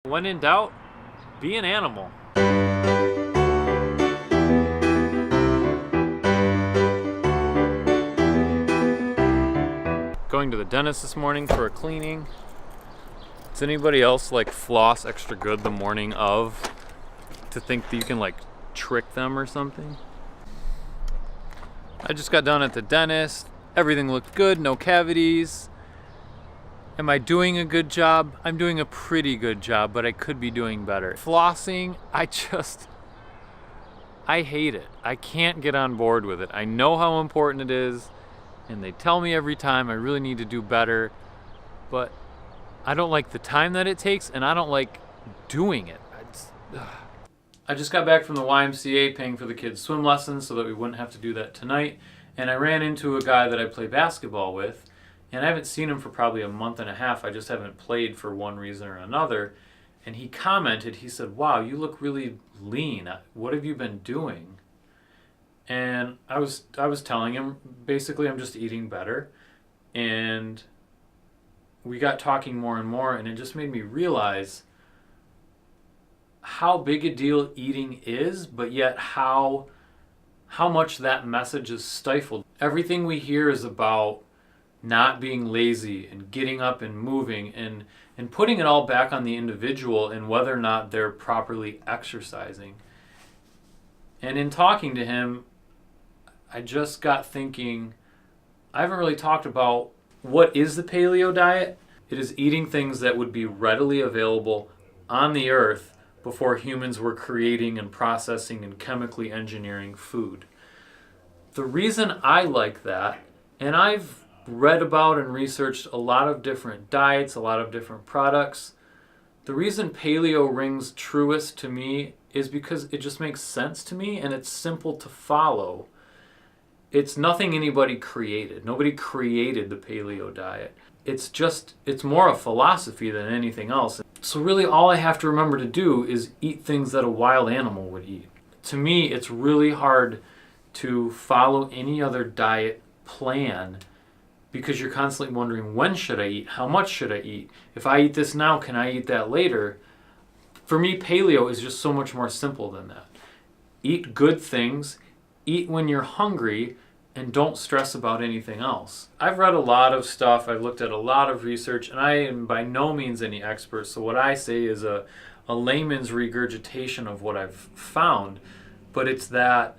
When in doubt, be an animal. Going to the dentist this morning for a cleaning. Does anybody else like floss extra good the morning of to think that you can like trick them or something? I just got done at the dentist. Everything looked good, no cavities. Am I doing a good job? I'm doing a pretty good job, but I could be doing better. Flossing, I hate it. I can't get on board with it. I know how important it is, and they tell me every time I really need to do better, but I don't like the time that it takes, and I don't like doing it. I just got back from the YMCA paying for the kids' swim lessons so that we wouldn't have to do that tonight, and I ran into a guy that I play basketball with, and I haven't seen him for probably a month and a half. I just haven't played for one reason or another. And he commented, he said, "Wow, you look really lean. What have you been doing?" And I was telling him, basically, I'm just eating better. And we got talking more and more, and it just made me realize how big a deal eating is, but yet how much that message is stifled. Everything we hear is about not being lazy and getting up and moving and putting it all back on the individual and whether or not they're properly exercising. And in talking to him, I just got thinking, I haven't really talked about what is the paleo diet. It is eating things that would be readily available on the earth before humans were creating and processing and chemically engineering food. The reason I like that, and I've read about and researched a lot of different diets, a lot of different products. The reason paleo rings truest to me is because it just makes sense to me and it's simple to follow. It's nothing anybody created. Nobody created the paleo diet. It's more a philosophy than anything else. So really all I have to remember to do is eat things that a wild animal would eat. To me, it's really hard to follow any other diet plan because you're constantly wondering, when should I eat? How much should I eat? If I eat this now, can I eat that later? For me, paleo is just so much more simple than that. Eat good things, eat when you're hungry, and don't stress about anything else. I've read a lot of stuff, I've looked at a lot of research, and I am by no means any expert, so what I say is a layman's regurgitation of what I've found, but it's that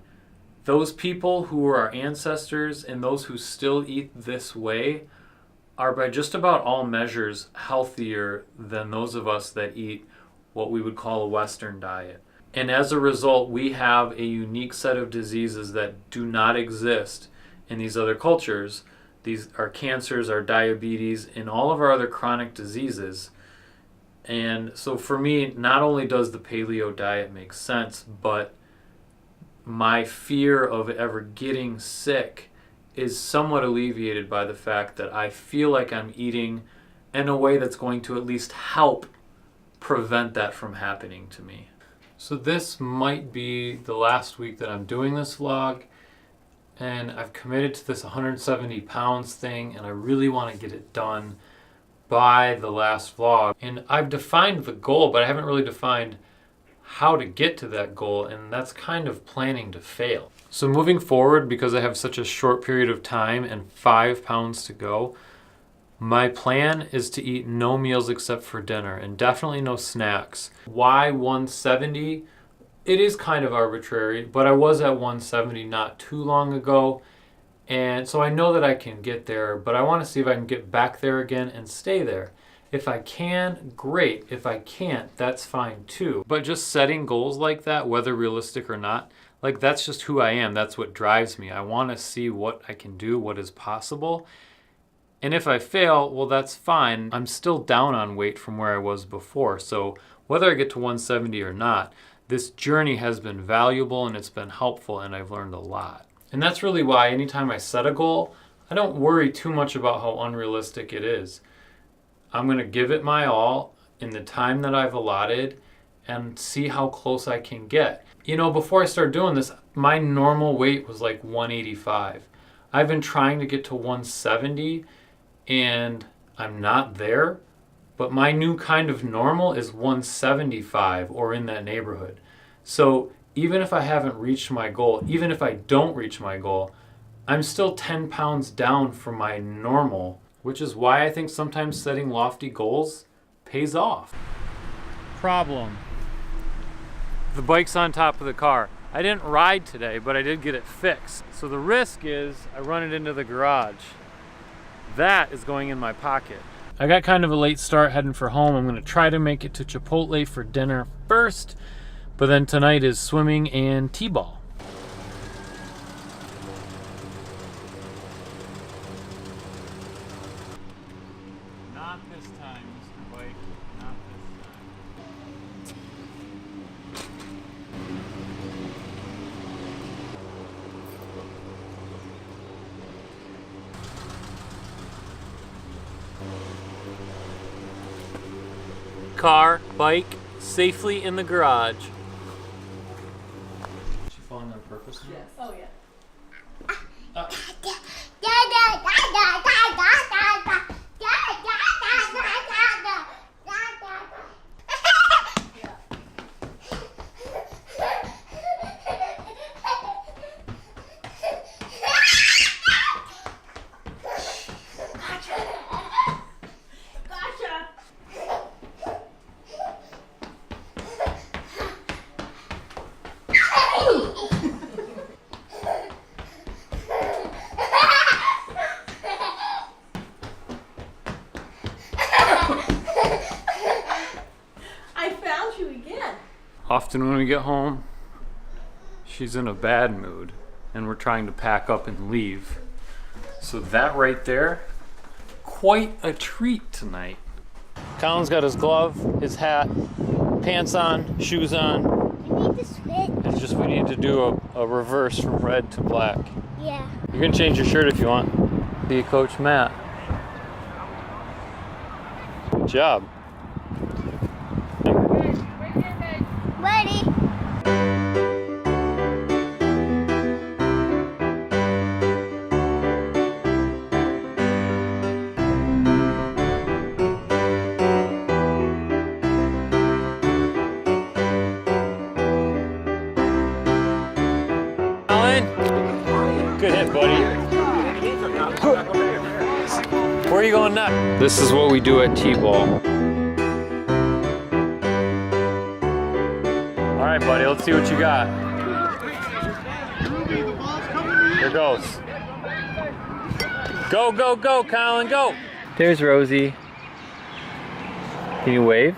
those people who were our ancestors and those who still eat this way are by just about all measures healthier than those of us that eat what we would call a Western diet. And as a result, we have a unique set of diseases that do not exist in these other cultures. These are cancers, our diabetes, and all of our other chronic diseases. And so for me, not only does the paleo diet make sense, but my fear of ever getting sick is somewhat alleviated by the fact that I feel like I'm eating in a way that's going to at least help prevent that from happening to me. So this might be the last week that I'm doing this vlog, and I've committed to this 170 pounds thing, and I really want to get it done by the last vlog. And I've defined the goal, but I haven't really defined how to get to that goal, and that's kind of planning to fail. So moving forward, because I have such a short period of time and 5 pounds to go, my plan is to eat no meals except for dinner and definitely no snacks. Why 170? It is kind of arbitrary, but I was at 170 not too long ago, and so I know that I can get there, but I want to see if I can get back there again and stay there. If I can, great. If I can't, that's fine too. But just setting goals like that, whether realistic or not, like that's just who I am. That's what drives me. I want to see what I can do, what is possible. And if I fail, well, that's fine. I'm still down on weight from where I was before. So whether I get to 170 or not, this journey has been valuable and it's been helpful and I've learned a lot. And that's really why anytime I set a goal, I don't worry too much about how unrealistic it is. I'm going to give it my all in the time that I've allotted and see how close I can get. You know, before I started doing this, my normal weight was like 185. I've been trying to get to 170 and I'm not there, but my new kind of normal is 175 or in that neighborhood. So even if I haven't reached my goal, even if I don't reach my goal, I'm still 10 pounds down from my normal, which is why I think sometimes setting lofty goals pays off. Problem. The bike's on top of the car. I didn't ride today, but I did get it fixed. So the risk is I run it into the garage. That is going in my pocket. I got kind of a late start heading for home. I'm gonna try to make it to Chipotle for dinner first, but then tonight is swimming and T-ball. Not this time, Mr. Bike, not this time. Car, bike, safely in the garage. Did she fall in on purpose? Yes. Oh yeah. Often when we get home, she's in a bad mood and we're trying to pack up and leave. So that right there, quite a treat tonight. Collin's got his glove, his hat, pants on, shoes on. We need to switch. It's just we need to do a reverse from red to black. Yeah. You can change your shirt if you want. See you, Coach Matt. Good job. Ready? Collin? Good hit, buddy. Where are you going next? This is what we do at T-ball. All right, buddy, let's see what you got. Here goes. Go, go, go, Collin, go. There's Rosie. Can you wave?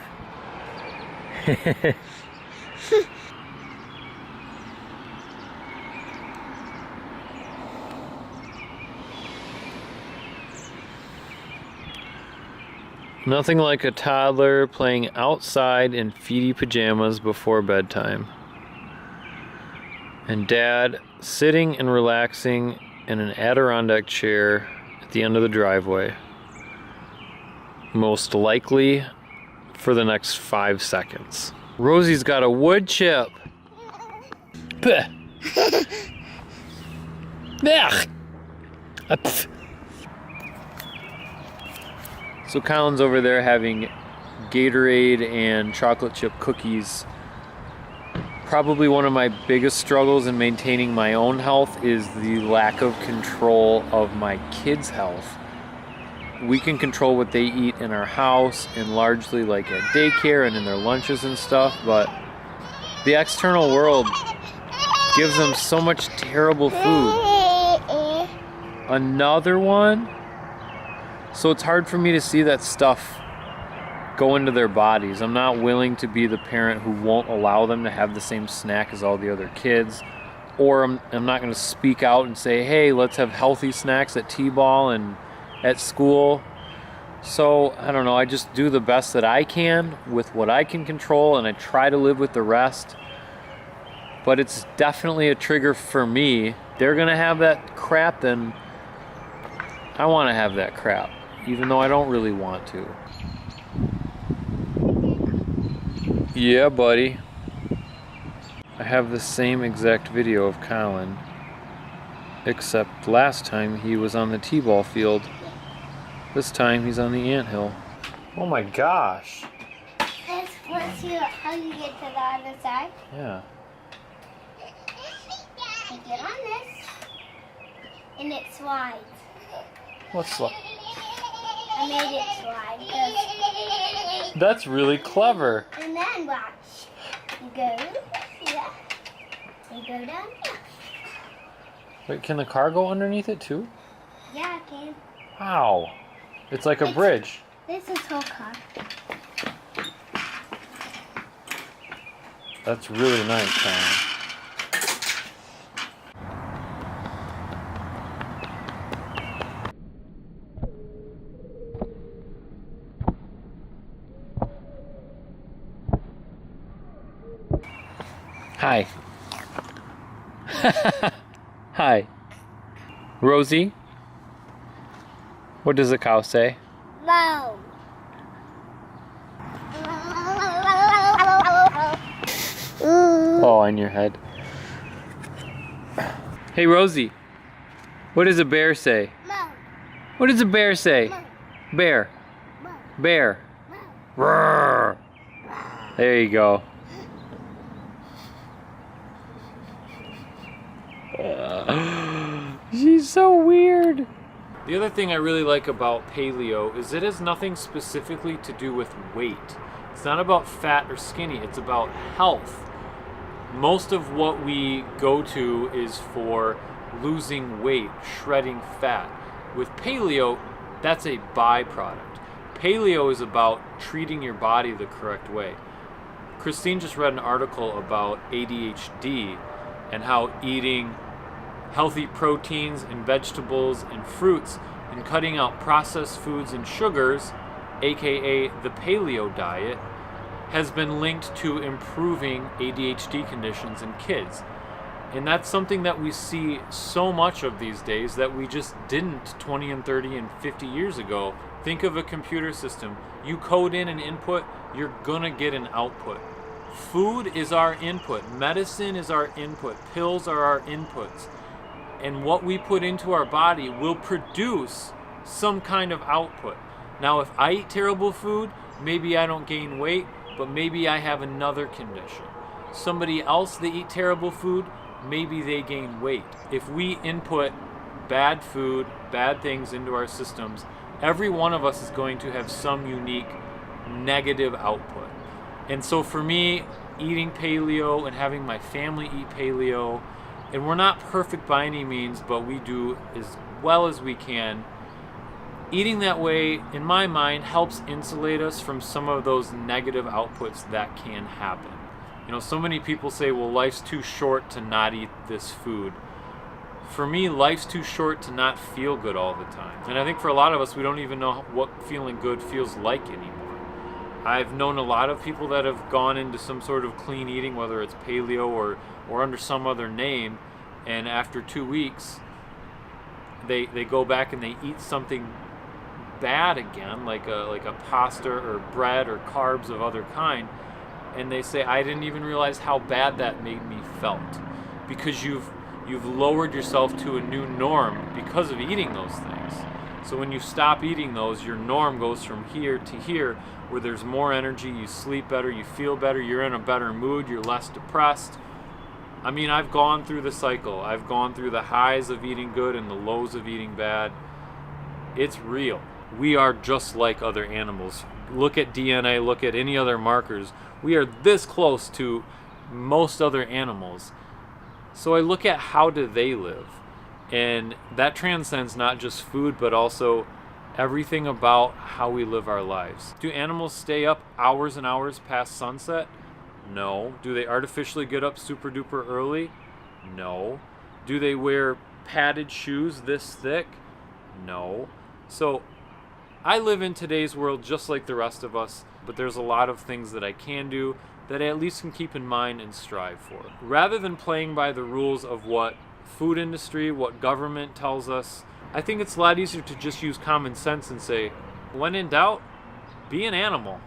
Nothing like a toddler playing outside in feety pajamas before bedtime. And Dad sitting and relaxing in an Adirondack chair at the end of the driveway. Most likely for the next 5 seconds. Rosie's got a wood chip. Blech. Blech. Pff. So Collin's over there having Gatorade and chocolate chip cookies. Probably one of my biggest struggles in maintaining my own health is the lack of control of my kids' health. We can control what they eat in our house and largely like at daycare and in their lunches and stuff, but the external world gives them so much terrible food. Another one? So it's hard for me to see that stuff go into their bodies. I'm not willing to be the parent who won't allow them to have the same snack as all the other kids. Or I'm not going to speak out and say, hey, let's have healthy snacks at T-ball and at school. So, I don't know, I just do the best that I can with what I can control, and I try to live with the rest. But it's definitely a trigger for me. They're going to have that crap, then I want to have that crap, even though I don't really want to. Yeah, buddy. I have the same exact video of Collin, except last time he was on the T-ball field. This time he's on the anthill. Oh my gosh. Let's see how you get to the other side. Yeah. You get on this, and it slides. What's I made it slide. That's really clever. And then watch. You go, see that? You go down here. Wait, can the car go underneath it too? Yeah, I can. Wow. It's like a bridge. This is whole car. That's really nice, Collin. Hi. Hi. Rosie? What does the cow say? No. Oh, on your head. Hey, Rosie. What does a bear say? No. What does a bear say? Bear. Bear. Roar. There you go. She's so weird. The other thing I really like about paleo is it has nothing specifically to do with weight. It's not about fat or skinny, it's about health. Most of what we go to is for losing weight, shredding fat. With paleo, that's a byproduct. Paleo is about treating your body the correct way. Christine just read an article about ADHD and how eating healthy proteins and vegetables and fruits and cutting out processed foods and sugars, aka the paleo diet, has been linked to improving ADHD conditions in kids. And that's something that we see so much of these days that we just didn't 20 and 30 and 50 years ago. Think of a computer system. You code in an input, you're gonna get an output. Food is our input. Medicine is our input. Pills are our inputs. And what we put into our body will produce some kind of output. Now, if I eat terrible food, maybe I don't gain weight, but maybe I have another condition. Somebody else, they eat terrible food, maybe they gain weight. If we input bad food, bad things into our systems, every one of us is going to have some unique negative output. And so for me, eating paleo and having my family eat paleo, and we're not perfect by any means, but we do as well as we can. Eating that way, in my mind, helps insulate us from some of those negative outputs that can happen. You know, so many people say, well, life's too short to not eat this food. For me, life's too short to not feel good all the time. And I think for a lot of us, we don't even know what feeling good feels like anymore. I've known a lot of people that have gone into some sort of clean eating, whether it's paleo or under some other name, and after 2 weeks, they go back and they eat something bad again, like a pasta or bread or carbs of other kind, and they say, I didn't even realize how bad that made me felt, because you've lowered yourself to a new norm because of eating those things. So when you stop eating those, your norm goes from here to here, where there's more energy, you sleep better, you feel better, you're in a better mood, you're less depressed. I mean, I've gone through the cycle. I've gone through the highs of eating good and the lows of eating bad. It's real. We are just like other animals. Look at DNA, look at any other markers. We are this close to most other animals. So I look at how do they live. And that transcends not just food, but also everything about how we live our lives. Do animals stay up hours and hours past sunset? No. Do they artificially get up super duper early? No. Do they wear padded shoes this thick? No. So I live in today's world just like the rest of us, but there's a lot of things that I can do that I at least can keep in mind and strive for. Rather than playing by the rules of what food industry, what government tells us, I think it's a lot easier to just use common sense and say, when in doubt, be an animal.